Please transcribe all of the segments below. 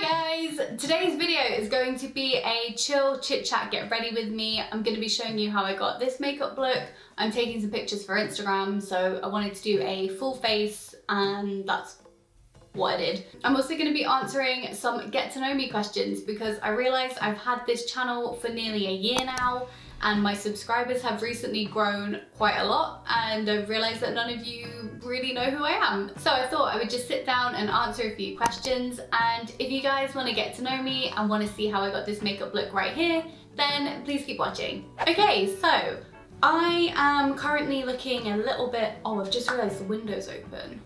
guys! Today's video is going to be a chill chit chat, get ready with me. I'm going to be showing you how I got this makeup look. I'm taking some pictures for Instagram, so I wanted to do a full face and that's what I did. I'm also going to be answering some get to know me questions because I realised I've had this channel for nearly a year now and my subscribers have recently grown quite a lot and I've realised that none of you really know who I am. So I thought I would just sit down and answer a few questions, and if you guys want to get to know me and want to see how I got this makeup look right here, then please keep watching. Okay, so I am currently looking a little bit, oh, I've just realised the window's open.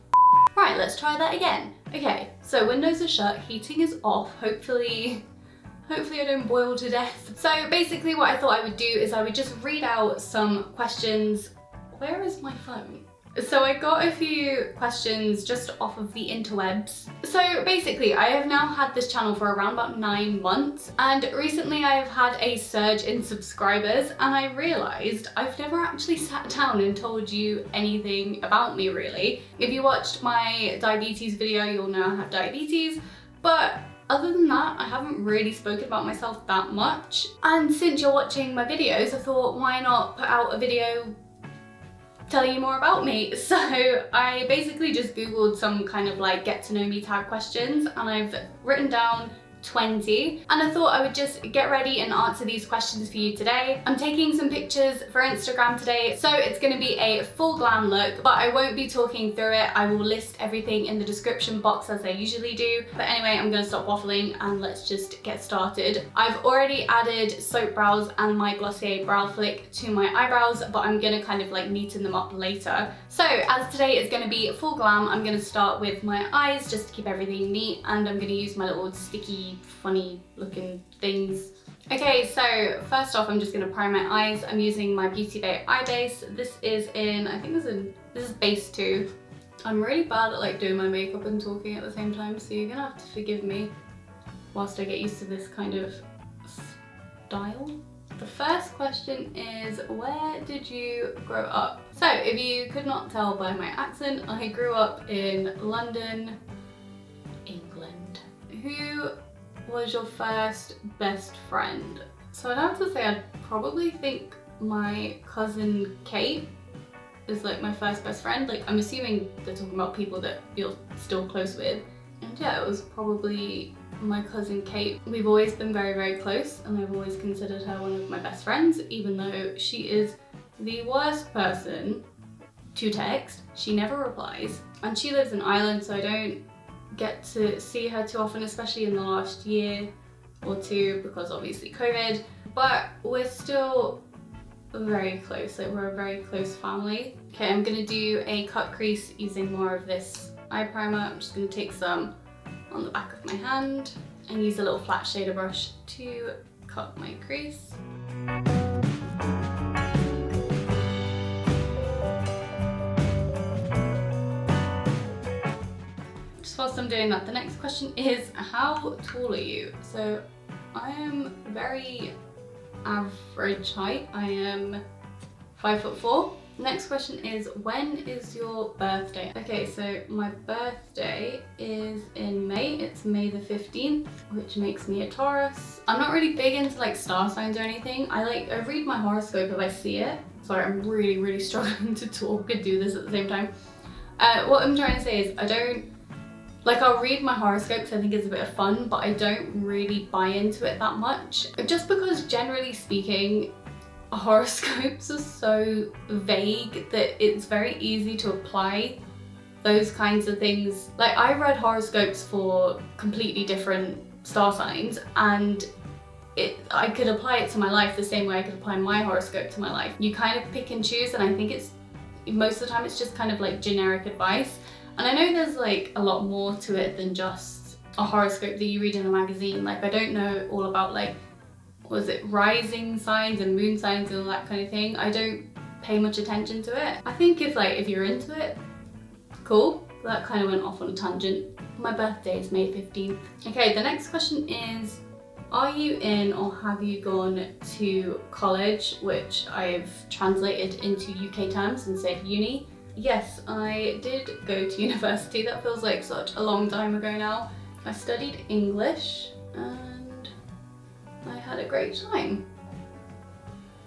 Right, let's try that again. Okay, so windows are shut, heating is off, hopefully I don't boil to death. So basically what I thought I would do is I would just read out some questions. Where is my phone? So I got a few questions just off of the interwebs. So basically I have now had this channel for around about 9 months, and recently I have had a surge in subscribers, and I realised I've never actually sat down and told you anything about me really. If you watched my diabetes video, you'll know I have diabetes, but other than that, I haven't really spoken about myself that much. And since you're watching my videos, I thought, why not put out a video telling you more about me? So I basically just Googled some kind of like get to know me tag questions, and I've written down 20, and I thought I would just get ready and answer these questions for you today. I'm taking some pictures for Instagram today, so it's going to be a full glam look, but I won't be talking through it. I will list everything in the description box as I usually do. But anyway, I'm going to stop waffling and let's just get started. I've already added soap brows and my Glossier brow flick to my eyebrows, but I'm going to kind of like neaten them up later. So as today is going to be full glam, I'm going to start with my eyes just to keep everything neat, and I'm going to use my little sticky funny looking things. Okay, so first off, I'm just going to prime my eyes. I'm using my BeautyBay eye base. This is in, I think this is base 2. I'm really bad at like doing my makeup and talking at the same time, so you're gonna have to forgive me whilst I get used to this kind of style. The first question is, where did you grow up? So if you could not tell by my accent, I grew up in London, England. Who was your first best friend? So I'd have to say I'd probably think my cousin Kate is like my first best friend. Like, I'm assuming they're talking about people that you're still close with. And yeah, it was probably my cousin Kate. We've always been very, very close, and I've always considered her one of my best friends, even though she is the worst person to text. She never replies, and she lives in Ireland, so I don't get to see her too often, especially in the last year or two because obviously COVID, but we're still very close. Like, we're a very close family. Okay, I'm gonna do a cut crease using more of this eye primer. I'm just gonna take some on the back of my hand and use a little flat shader brush to cut my crease. Whilst I'm doing that, the next question is, how tall are you? So I am very average height. I am 5'4". Next question is, when is your birthday? Okay, so my birthday is in May. It's May the 15th, which makes me a Taurus. I'm not really big into like star signs or anything. I read my horoscope if I see it. Sorry, I'm really struggling to talk and do this at the same time. What I'm trying to say is, I'll read my horoscopes, I think it's a bit of fun, but I don't really buy into it that much. Just because generally speaking, horoscopes are so vague that it's very easy to apply those kinds of things. Like, I read horoscopes for completely different star signs, and I could apply it to my life the same way I could apply my horoscope to my life. You kind of pick and choose, and I think most of the time it's just kind of like generic advice. And I know there's like a lot more to it than just a horoscope that you read in a magazine. Like, I don't know all about like, was it rising signs and moon signs and all that kind of thing. I don't pay much attention to it. I think if you're into it, cool. That kind of went off on a tangent. My birthday is May 15th. Okay, the next question is, are you in or have you gone to college? Which I've translated into UK terms and said uni. Yes, I did go to university. That feels like such a long time ago now. I studied English and I had a great time.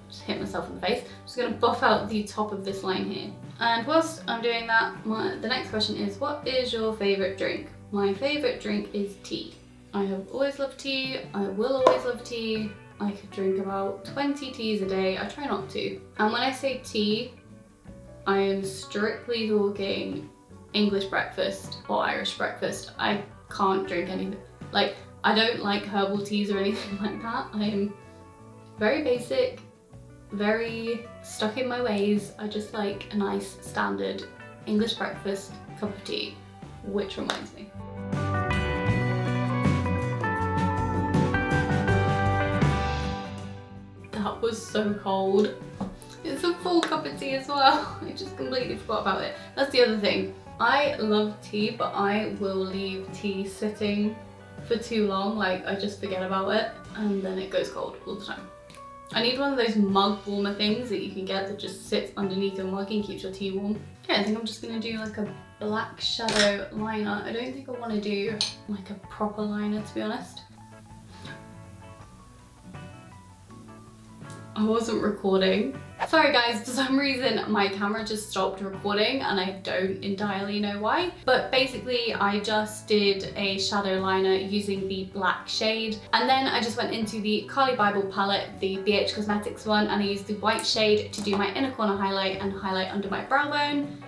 Just hit myself in the face. I'm just gonna buff out the top of this line here. And whilst I'm doing that, the next question is, what is your favourite drink? My favourite drink is tea. I have always loved tea, I will always love tea. I could drink about 20 teas a day. I try not to. And when I say tea, I am strictly talking English breakfast or Irish breakfast. I can't drink anything. Like, I don't like herbal teas or anything like that. I am very basic, very stuck in my ways. I just like a nice standard English breakfast cup of tea, which reminds me. That was so cold. It's a full cup of tea as well. I just completely forgot about it. That's the other thing. I love tea, but I will leave tea sitting for too long. Like, I just forget about it and then it goes cold all the time. I need one of those mug warmer things that you can get that just sits underneath your mug and keeps your tea warm. Yeah, I think I'm just gonna do like a black shadow liner. I don't think I want to do like a proper liner, to be honest. I wasn't recording. Sorry guys, for some reason my camera just stopped recording and I don't entirely know why. But basically I just did a shadow liner using the black shade. And then I just went into the Carli Bybel palette, the BH Cosmetics one, and I used the white shade to do my inner corner highlight and highlight under my brow bone.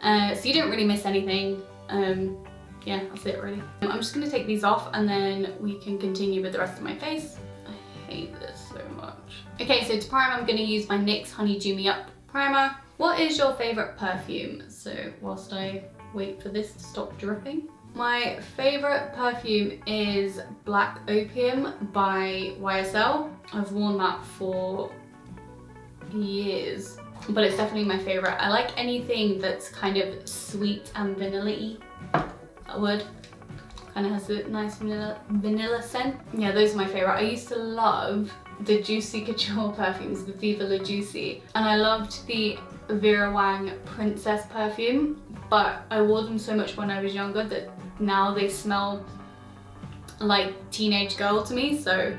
So you didn't really miss anything. Yeah, that's it really. I'm just gonna take these off and then we can continue with the rest of my face. I hate this so much. Okay, so to prime, I'm going to use my NYX Honey Dew Me Up primer. What is your favourite perfume? So whilst I wait for this to stop dripping. My favourite perfume is Black Opium by YSL. I've worn that for years, but it's definitely my favourite. I like anything that's kind of sweet and vanilla-y. That word. Kind of has a nice vanilla scent. Yeah, those are my favourite. I used to love the Juicy Couture perfumes, the Vive La Juicy, and I loved the Vera Wang Princess perfume, but I wore them so much when I was younger that now they smell like teenage girl to me, so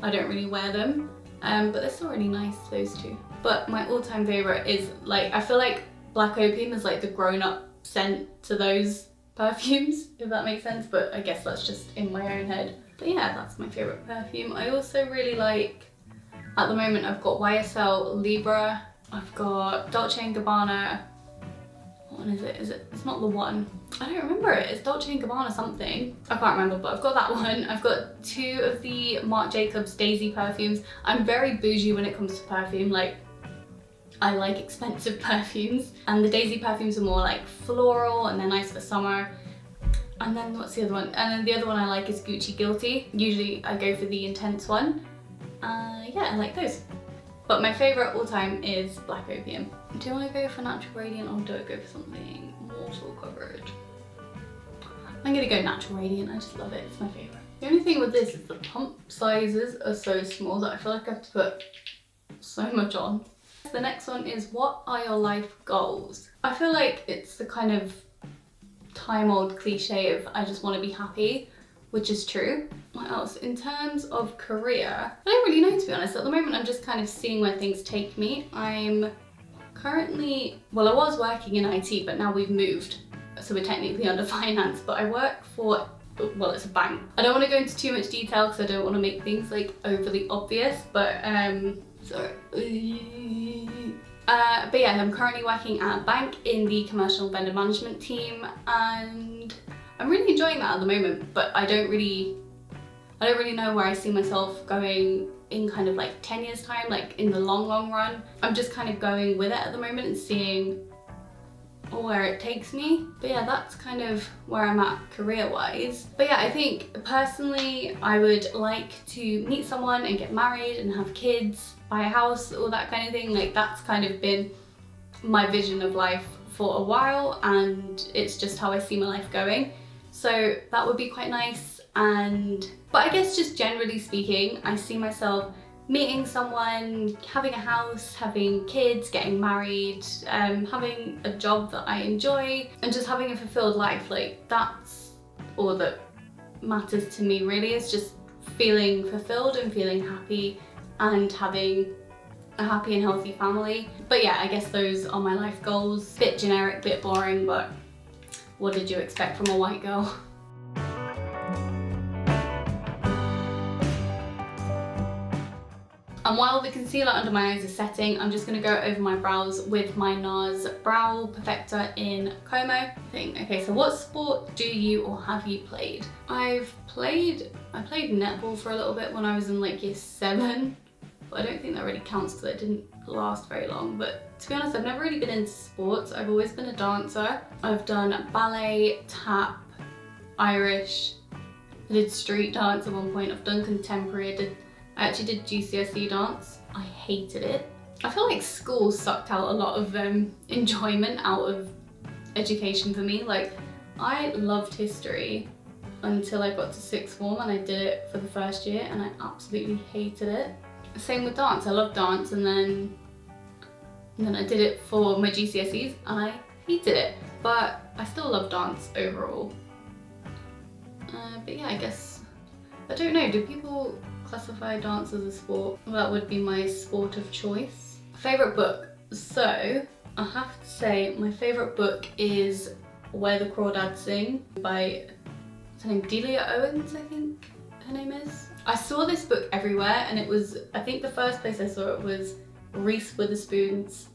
I don't really wear them. But they're still really nice, those two. But my all-time favourite is, like, I feel like Black Opium is like the grown-up scent to those perfumes, if that makes sense, but I guess that's just in my own head. But yeah, that's my favourite perfume. I also really like, at the moment I've got YSL Libra, I've got Dolce & Gabbana, what one is it? It's not the one. I don't remember it. It's Dolce & Gabbana something. I can't remember, but I've got that one. I've got 2 of the Marc Jacobs Daisy perfumes. I'm very bougie when it comes to perfume. Like, I like expensive perfumes. And the Daisy perfumes are more like floral and they're nice for summer. And then what's the other one? And then the other one I like is Gucci Guilty. Usually I go for the intense one. Yeah, I like those. But my favourite all time is Black Opium. Do I go for Natural Radiant or do I go for something more full coverage? I'm gonna go Natural Radiant. I just love it. It's my favourite. The only thing with this is the pump sizes are so small that I feel like I have to put so much on. The next one is, what are your life goals? I feel like it's the kind of time-old cliche of I just want to be happy, which is true. What else? In terms of career, I don't really know, to be honest. At the moment I'm just kind of seeing where things take me. I'm currently, well, I was working in IT, but now we've moved, so we're technically under finance, but I work for, well, it's a bank. I don't want to go into too much detail because I don't want to make things like overly obvious, but but yeah, I'm currently working at a bank in the commercial vendor management team, and I'm really enjoying that at the moment, but I don't really know where I see myself going in kind of like 10 years time, like in the long run. I'm just kind of going with it at the moment and seeing where it takes me. But yeah, that's kind of where I'm at career-wise. But yeah, I think personally I would like to meet someone and get married and have kids, buy a house, all that kind of thing. Like, that's kind of been my vision of life for a while, and it's just how I see my life going. So that would be quite nice. But I guess just generally speaking, I see myself meeting someone, having a house, having kids, getting married, having a job that I enjoy, and just having a fulfilled life. Like, that's all that matters to me really is just feeling fulfilled and feeling happy and having a happy and healthy family. But yeah, I guess those are my life goals. Bit generic, bit boring, but what did you expect from a white girl? And while the concealer under my eyes is setting, I'm just going to go over my brows with my Nars Brow Perfector in Komo. Okay, so what sport do you or have you played? I played netball for a little bit when I was in like year 7, but I don't think that really counts because it didn't last very long. But to be honest, I've never really been into sports. I've always been a dancer. I've done ballet, tap, Irish, I did street dance at one point, I've done contemporary, I actually did GCSE dance. I hated it. I feel like school sucked out a lot of enjoyment out of education for me. Like, I loved history until I got to 6th form and I did it for the first year and I absolutely hated it. Same with dance. I loved dance and then I did it for my GCSEs and I hated it. But I still love dance overall. But yeah, I guess, I don't know, do people classify dance as a sport? Well, that would be my sport of choice. Favourite book? So, I have to say my favourite book is Where the Crawdads Sing by, what's her name, Delia Owens, I think her name is. I saw this book everywhere and it was, I think the first place I saw it was Reese Witherspoon's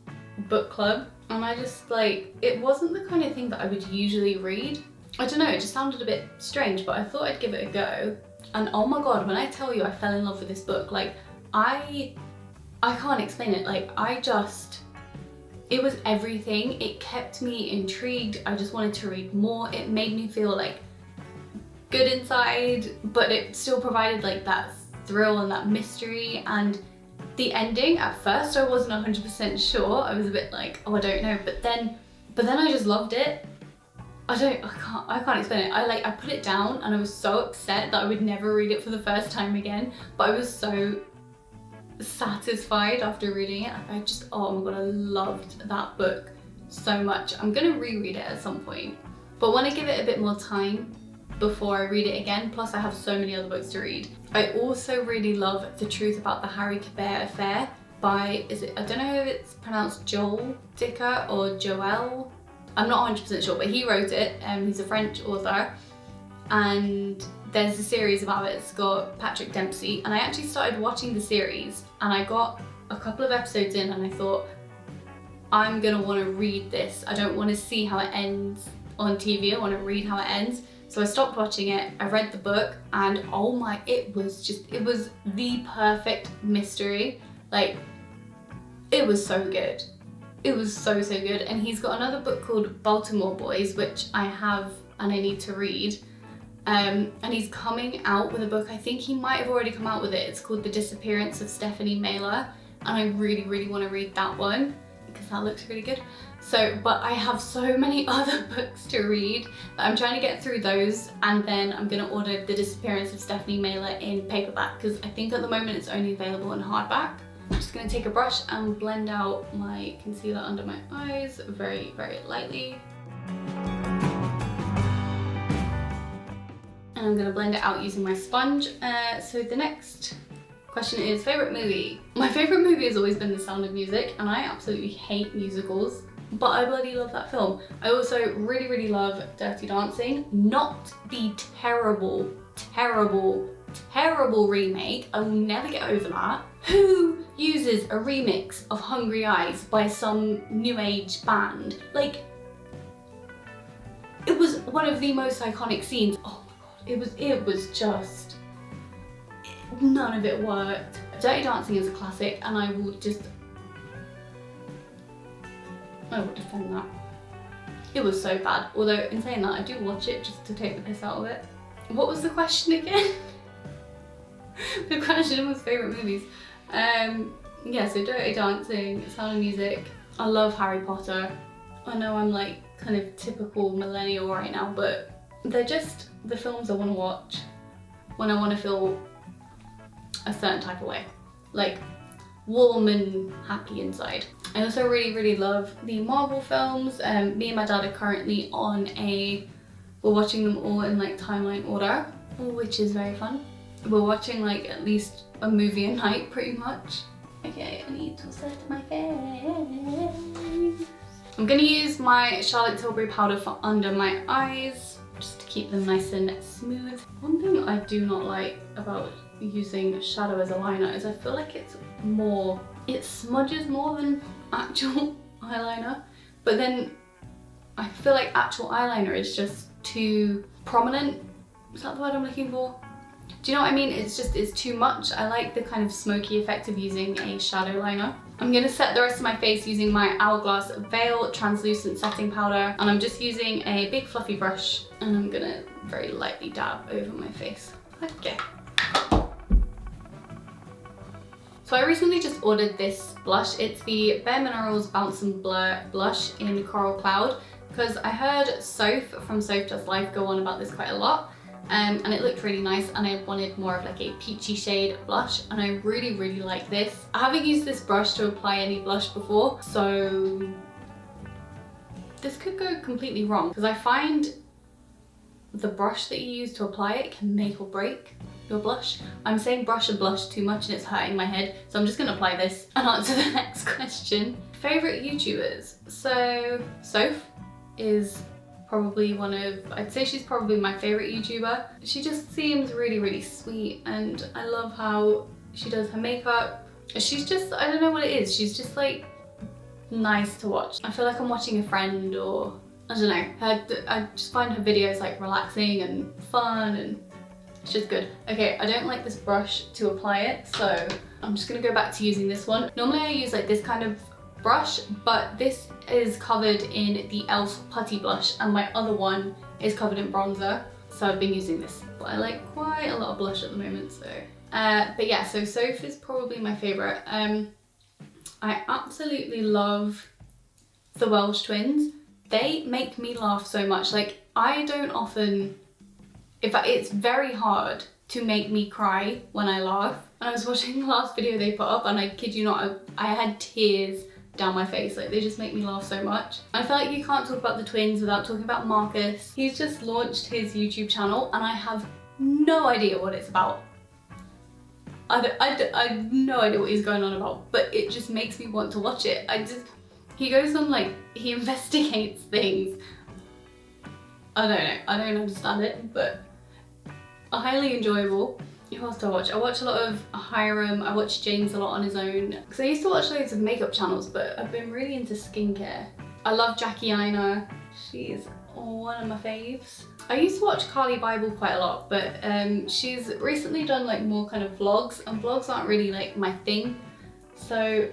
book club. And I just like, it wasn't the kind of thing that I would usually read. I don't know, it just sounded a bit strange, but I thought I'd give it a go. And oh my god, when I tell you I fell in love with this book, like I can't explain it. Like it was everything. It kept me intrigued. I just wanted to read more. It made me feel like good inside, but it still provided like that thrill and that mystery. And the ending, at first I wasn't 100% sure. I was a bit like, oh, I don't know. But then I just loved it. I can't explain it. I put it down and I was so upset that I would never read it for the first time again, but I was so satisfied after reading it. I just, oh my god, I loved that book so much. I'm gonna reread it at some point, but want to give it a bit more time before I read it again. Plus I have so many other books to read. I also really love The Truth About the Harry Quebert Affair by, I don't know if it's pronounced Joel Dicker or Joel. I'm not 100% sure, but he wrote it. He's a French author, and there's a series about it. It's got Patrick Dempsey, and I actually started watching the series, and I got a couple of episodes in, and I thought, I'm gonna want to read this. I don't want to see how it ends on TV. I want to read how it ends. So I stopped watching it. I read the book, and oh my, it was the perfect mystery. Like, it was so good. It was so good. And he's got another book called Baltimore Boys, which I have and I need to read. And he's coming out with a book. I think he might have already come out with it. It's called The Disappearance of Stephanie Mailer. And I really want to read that one because that looks really good. So, but I have so many other books to read that I'm trying to get through those, and then I'm gonna order The Disappearance of Stephanie Mailer in paperback because I think at the moment it's only available in hardback. I'm just gonna take a brush and blend out my concealer under my eyes very lightly. And I'm gonna blend it out using my sponge. So the next question is favourite movie. My favourite movie has always been The Sound of Music, and I absolutely hate musicals, but I bloody love that film. I also really love Dirty Dancing, not the terrible remake. I will never get over that. Who uses a remix of Hungry Eyes by some new age band? Like, it was one of the most iconic scenes. Oh my god, it was just, none of it worked. Dirty Dancing is a classic, and I will defend that. It was so bad. Although, in saying that, I do watch it just to take the piss out of it. What was the question again? The question was favourite movies. Yeah, so Dirty Dancing, Sound of Music. I love Harry Potter. I know I'm like kind of typical millennial right now, but they're just the films I want to watch when I want to feel a certain type of way. Like, warm and happy inside. I also really love the Marvel films. Me and my dad are currently on we're watching them all in like timeline order. which is very fun. We're watching like at least a movie a night pretty much. Okay, I need to set my face. I'm gonna use my Charlotte Tilbury powder for under my eyes, just to keep them nice and smooth. One thing I do not like about using shadow as a liner is I feel like it smudges more than actual eyeliner, but then I feel like actual eyeliner is just too prominent. Is that the word I'm looking for? Do you know what I mean? It's too much. I like the kind of smoky effect of using a shadow liner. I'm gonna set the rest of my face using my Hourglass Veil Translucent Setting Powder, and I'm just using a big fluffy brush, and I'm gonna very lightly dab over my face. Okay. So I recently just ordered this blush. It's the Bare Minerals Bounce and Blur blush in Coral Cloud, because I heard Soph from Soph Does Life go on about this quite a lot. And it looked really nice, and I wanted more of like a peachy shade blush, and I really, really like this. I haven't used this brush to apply any blush before, so this could go completely wrong, because I find the brush that you use to apply it can make or break your blush. I'm saying brush and blush too much and it's hurting my head, so I'm just gonna apply this and answer the next question. Favorite YouTubers? So Soph is probably I'd say she's probably my favorite YouTuber. She just seems really, really sweet, and I love how she does her makeup. She's just, I don't know what it is, she's just like nice to watch. I feel like I'm watching a friend, or I don't know. I just find her videos like relaxing and fun, and it's just good. Okay, I don't like this brush to apply it, so I'm just gonna go back to using this one. Normally I use like this kind of brush, but this is covered in the e.l.f. putty blush, and my other one is covered in bronzer, so I've been using this. But I like quite a lot of blush at the moment, so but yeah, so Soph is probably my favorite. I absolutely love the Welsh twins. They make me laugh so much. Like, I don't often, it's very hard to make me cry when I laugh. And I was watching the last video they put up, and I kid you not, I had tears down my face. Like, they just make me laugh so much. I feel like you can't talk about the twins without talking about Marcus. He's just launched his YouTube channel, and I have no idea what it's about. I have no idea what he's going on about, but it just makes me want to watch it. He goes on, like, he investigates things. I don't know, I don't understand it, but highly enjoyable. Who else do I watch? I watch a lot of Hiram. I watch James a lot on his own. Because I used to watch loads of makeup channels, but I've been really into skincare. I love Jackie Aina. She's one of my faves. I used to watch Carli Bybel quite a lot, but she's recently done like more kind of vlogs, and vlogs aren't really like my thing. So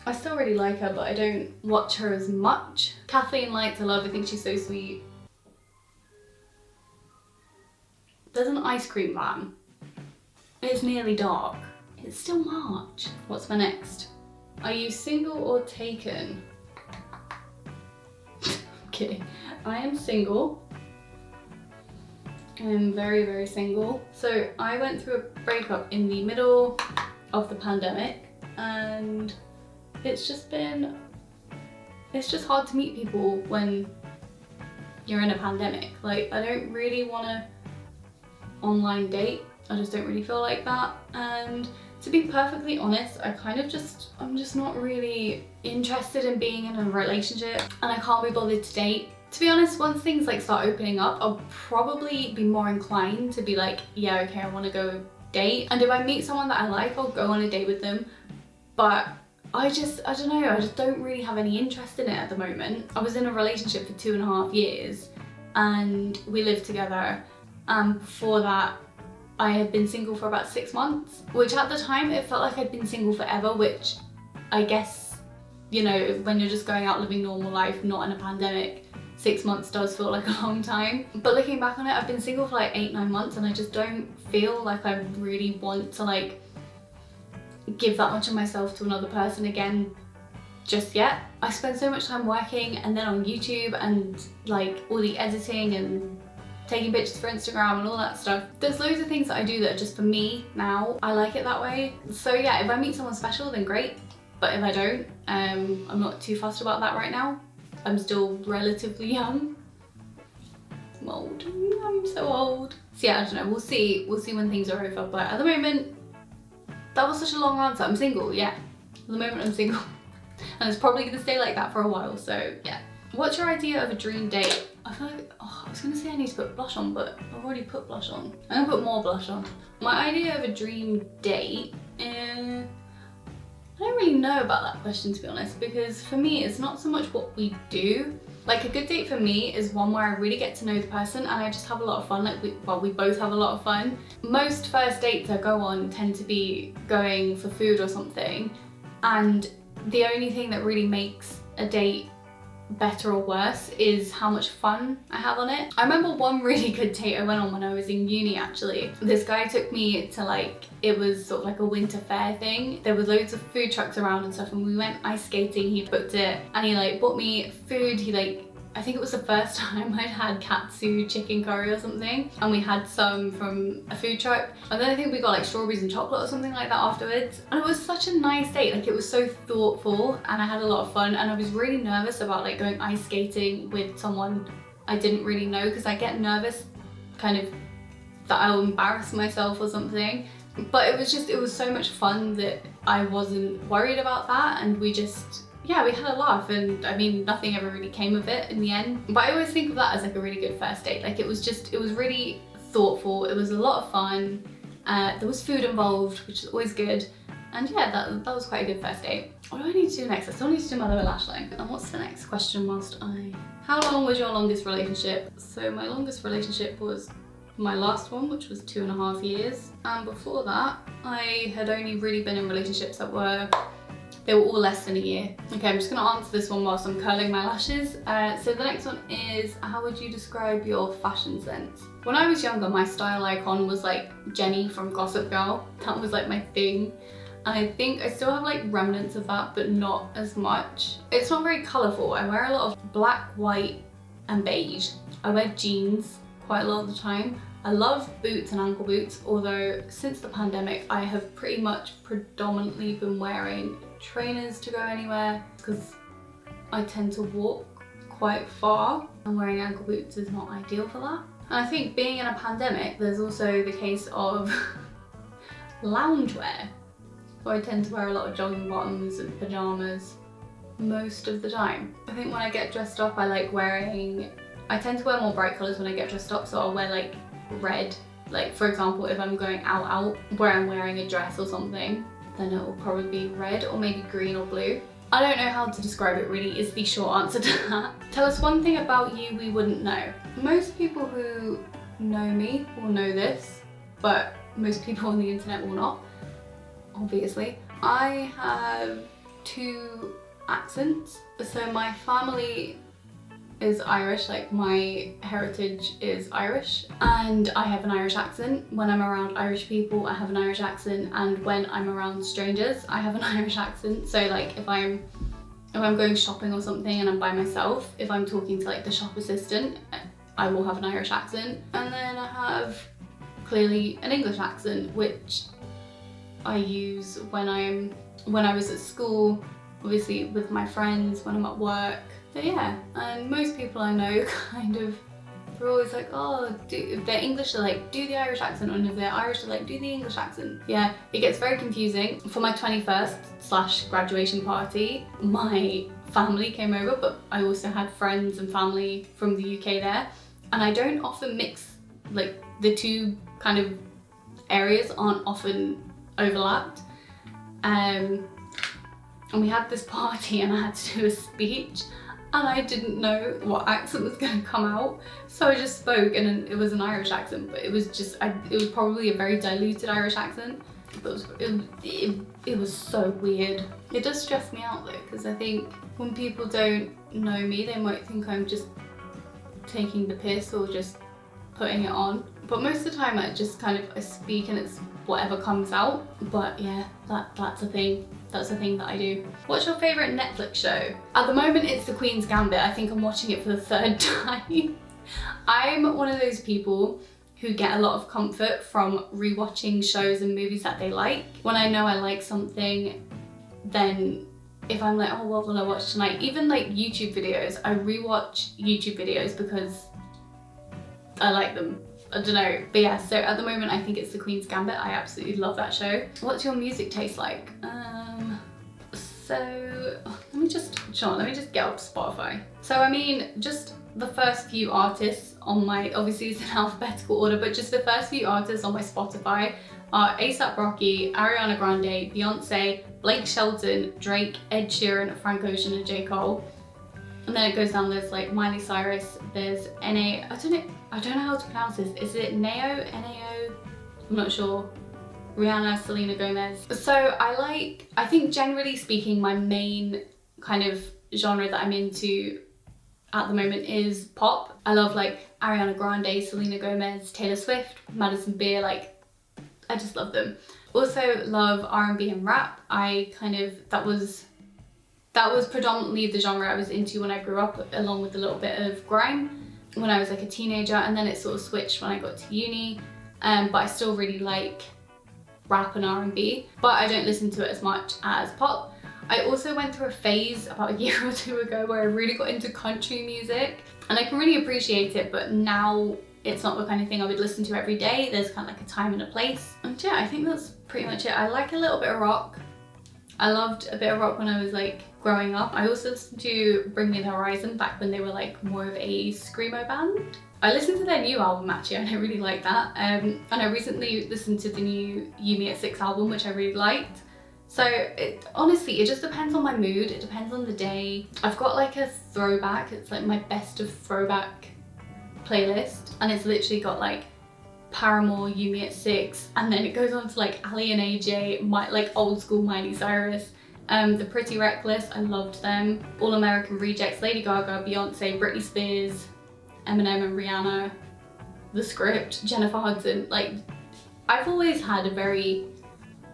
I still really like her, but I don't watch her as much. Kathleen Lights I love, I think she's so sweet. There's an ice cream van. It's nearly dark. It's still March. What's my next? Are you single or taken? I'm kidding. I am single. I'm very, very single. So I went through a breakup in the middle of the pandemic, and it's just hard to meet people when you're in a pandemic. Like, I don't really want to online date. I just don't really feel like that, and to be perfectly honest, I'm just not really interested in being in a relationship, and I can't be bothered to date. To be honest, once things like start opening up, I'll probably be more inclined to be like, yeah, okay, I want to go date, and if I meet someone that I like, I'll go on a date with them, but I don't know, I just don't really have any interest in it at the moment. I was in a relationship for 2.5 years, and we lived together, and before that I had been single for about 6 months, which at the time it felt like I'd been single forever, which I guess, you know, when you're just going out living normal life, not in a pandemic, 6 months does feel like a long time. But looking back on it, I've been single for like 8-9 months, and I just don't feel like I really want to like give that much of myself to another person again just yet. I spend so much time working, and then on YouTube, and like all the editing and taking pictures for Instagram and all that stuff. There's loads of things that I do that are just for me now. I like it that way. So yeah, if I meet someone special, then great. But if I don't, I'm not too fussed about that right now. I'm still relatively young. I'm old. I'm so old. So yeah, I don't know, we'll see when things are over, but at the moment, that was such a long answer. I'm single, yeah. At the moment I'm single. And it's probably gonna stay like that for a while, so yeah. What's your idea of a dream date? I feel like, oh, I was gonna say I need to put blush on, but I've already put blush on. I'm gonna put more blush on. My idea of a dream date, I don't really know about that question, to be honest, because for me, it's not so much what we do. Like, a good date for me is one where I really get to know the person and I just have a lot of fun. Like, we both have a lot of fun. Most first dates I go on tend to be going for food or something, and the only thing that really makes a date better or worse is how much fun I have on it. I remember one really good date I went on when I was in uni, actually. This guy took me to, like, it was sort of like a winter fair thing. There were loads of food trucks around and stuff, and we went ice skating. He booked it and he like bought me food. He like, I think it was the first time I'd had katsu chicken curry or something, and we had some from a food truck, and then I think we got like strawberries and chocolate or something like that afterwards, and it was such a nice date. Like, it was so thoughtful and I had a lot of fun, and I was really nervous about like going ice skating with someone I didn't really know, because I get nervous kind of that I'll embarrass myself or something, but it was so much fun that I wasn't worried about that, and we just, yeah, we had a laugh, and I mean, nothing ever really came of it in the end. But I always think of that as like a really good first date. Like, it was really thoughtful. It was a lot of fun. There was food involved, which is always good. And yeah, that was quite a good first date. What do I need to do next? I still need to do my lower lash line. And what's the next question how long was your longest relationship? So my longest relationship was my last one, which was 2.5 years. And before that, I had only really been in relationships that were all less than a year. Okay, I'm just gonna answer this one whilst I'm curling my lashes. So the next one is, how would you describe your fashion sense? When I was younger, my style icon was like Jenny from Gossip Girl. That was like my thing. And I think I still have like remnants of that, but not as much. It's not very colourful. I wear a lot of black, white, and beige. I wear jeans quite a lot of the time. I love boots and ankle boots, although since the pandemic, I have pretty much predominantly been wearing trainers to go anywhere, because I tend to walk quite far, and wearing ankle boots is not ideal for that. And I think being in a pandemic, there's also the case of loungewear. So I tend to wear a lot of jogging bottoms and pajamas most of the time. I think when I get dressed up, I tend to wear more bright colours when I get dressed up, so I'll wear like red. Like, for example, if I'm going out where I'm wearing a dress or something, then it will probably be red or maybe green or blue. I don't know how to describe it really, is the short answer to that. Tell us one thing about you we wouldn't know. Most people who know me will know this, but most people on the internet will not, obviously. I have 2 accents. So my family is Irish, like my heritage is Irish, and I have an Irish accent. When I'm around Irish people, I have an Irish accent, and when I'm around strangers, I have an Irish accent. So like if I'm going shopping or something and I'm by myself, if I'm talking to like the shop assistant, I will have an Irish accent. And then I have clearly an English accent, which I use when I was at school, obviously with my friends, when I'm at work. So yeah, and most people I know kind of, they're always like, oh, if they're English, they're like, do the Irish accent, and if they're Irish, they're like, do the English accent. Yeah, it gets very confusing. For my 21st / graduation party, my family came over, but I also had friends and family from the UK there, and I don't often mix, like the two kind of areas aren't often overlapped. And we had this party and I had to do a speech, and I didn't know what accent was going to come out, so I just spoke, and it was an Irish accent, but it was probably a very diluted Irish accent. But it was so weird. It does stress me out though, because I think when people don't know me, they might think I'm just taking the piss or just putting it on. But most of the time I just kind of, I speak and it's whatever comes out. But yeah, that's a thing. That's a thing that I do. What's your favourite Netflix show? At the moment it's The Queen's Gambit. I think I'm watching it for the 3rd time. I'm one of those people who get a lot of comfort from rewatching shows and movies that they like. When I know I like something, then if I'm like, oh, what will I watch tonight? Even like YouTube videos, I rewatch YouTube videos because I like them. I don't know, but yeah, so at the moment I think it's The Queen's Gambit. I absolutely love that show. What's your music taste like? So let me just get up Spotify. So I mean, just the first few artists on my, obviously it's in alphabetical order, but just the first few artists on my Spotify are A$AP Rocky, Ariana Grande, Beyonce, Blake Shelton, Drake, Ed Sheeran, Frank Ocean, and J. Cole. And then it goes down, there's like Miley Cyrus, there's N.A. I don't know how to pronounce this. Is it Nao? N-A-O? I'm not sure. Rihanna, Selena Gomez. So I think generally speaking, my main kind of genre that I'm into at the moment is pop. I love like Ariana Grande, Selena Gomez, Taylor Swift, Madison Beer, like I just love them. Also love R&B and rap. That was predominantly the genre I was into when I grew up, along with a little bit of grime when I was like a teenager, and then it sort of switched when I got to uni. But I still really like rap and R&B, but I don't listen to it as much as pop. I also went through a phase about a year or two ago where I really got into country music, and I can really appreciate it, but now it's not the kind of thing I would listen to every day. There's kind of like a time and a place. And yeah, I think that's pretty much it. I like a little bit of rock. I loved a bit of rock when I was like growing up. I also listened to Bring Me the Horizon back when they were like more of a screamo band. I listened to their new album actually, and I really liked that. And I recently listened to the new You Me at 6 album, which I really liked. So honestly, it just depends on my mood. It depends on the day. I've got like a throwback. It's like my best of throwback playlist, and it's literally got like Paramore, You Me at 6, and then it goes on to like Ali and AJ, like old school Miley Cyrus, The Pretty Reckless, I loved them, All American Rejects, Lady Gaga, Beyonce, Britney Spears, Eminem and Rihanna, The Script, Jennifer Hudson. Like, I've always had a very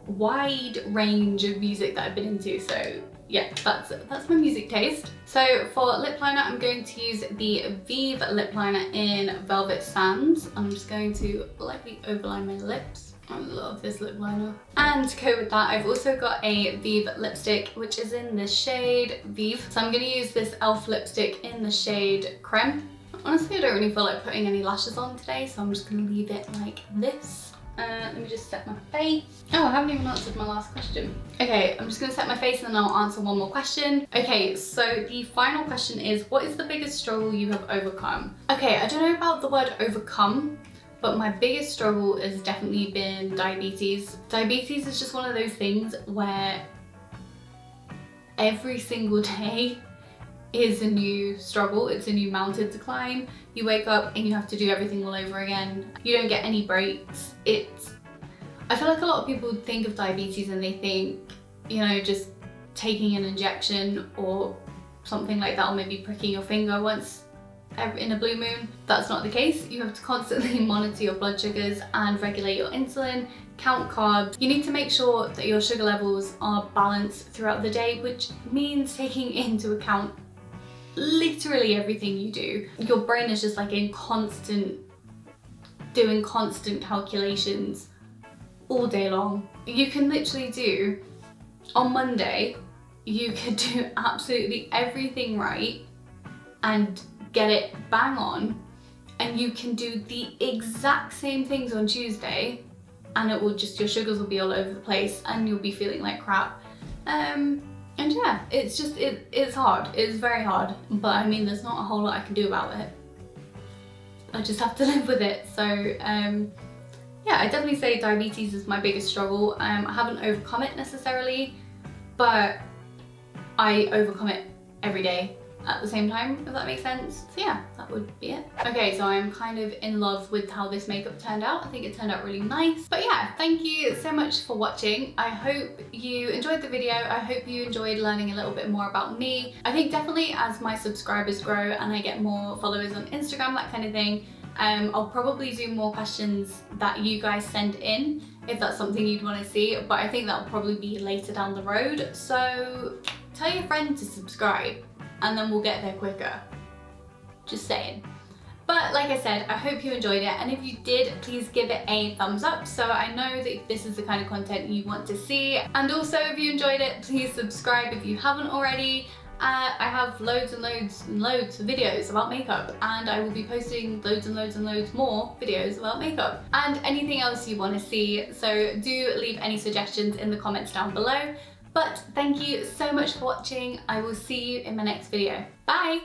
wide range of music that I've been into, so yeah, that's my music taste. So for lip liner, I'm going to use the Vieve lip liner in Velvet Sands. I'm just going to lightly overline my lips. I love this lip liner. And to go with that, I've also got a Vieve lipstick, which is in the shade Vieve. So I'm going to use this e.l.f. lipstick in the shade Crème. Honestly, I don't really feel like putting any lashes on today, so I'm just going to leave it like this. Let me just set my face. Oh, I haven't even answered my last question. Okay, I'm just gonna set my face and then I'll answer one more question. Okay, so the final question is, what is the biggest struggle you have overcome? Okay, I don't know about the word overcome, but my biggest struggle has definitely been diabetes. Diabetes is just one of those things where every single day is a new struggle. It's a new mountain to climb. You wake up and you have to do everything all over again. You don't get any breaks. I feel like a lot of people think of diabetes and they think, you know, just taking an injection or something like that, or maybe pricking your finger once in a blue moon. That's not the case. You have to constantly monitor your blood sugars and regulate your insulin, count carbs. You need to make sure that your sugar levels are balanced throughout the day, which means taking into account literally everything you do. Your brain is just like doing constant calculations all day long. You can literally do, on Monday, you could do absolutely everything right and get it bang on, and you can do the exact same things on Tuesday and it will just, your sugars will be all over the place and you'll be feeling like crap. And yeah, it's just, it's hard. It's very hard, but I mean, there's not a whole lot I can do about it. I just have to live with it. So yeah, I definitely say diabetes is my biggest struggle. I haven't overcome it necessarily, but I overcome it every day at the same time, if that makes sense. So yeah, that would be it. Okay, so I'm kind of in love with how this makeup turned out. I think it turned out really nice. But yeah, thank you so much for watching. I hope you enjoyed the video. I hope you enjoyed learning a little bit more about me. I think definitely as my subscribers grow and I get more followers on Instagram, that kind of thing, I'll probably do more questions that you guys send in if that's something you'd want to see, but I think that'll probably be later down the road. So tell your friend to subscribe and then we'll get there quicker. Just saying. But like I said, I hope you enjoyed it, and if you did, please give it a thumbs up so I know that this is the kind of content you want to see. And also, if you enjoyed it, please subscribe if you haven't already, I have loads and loads and loads of videos about makeup, and I will be posting loads and loads and loads more videos about makeup and anything else you want to see. So do leave any suggestions in the comments down below. But thank you so much for watching. I will see you in my next video. Bye!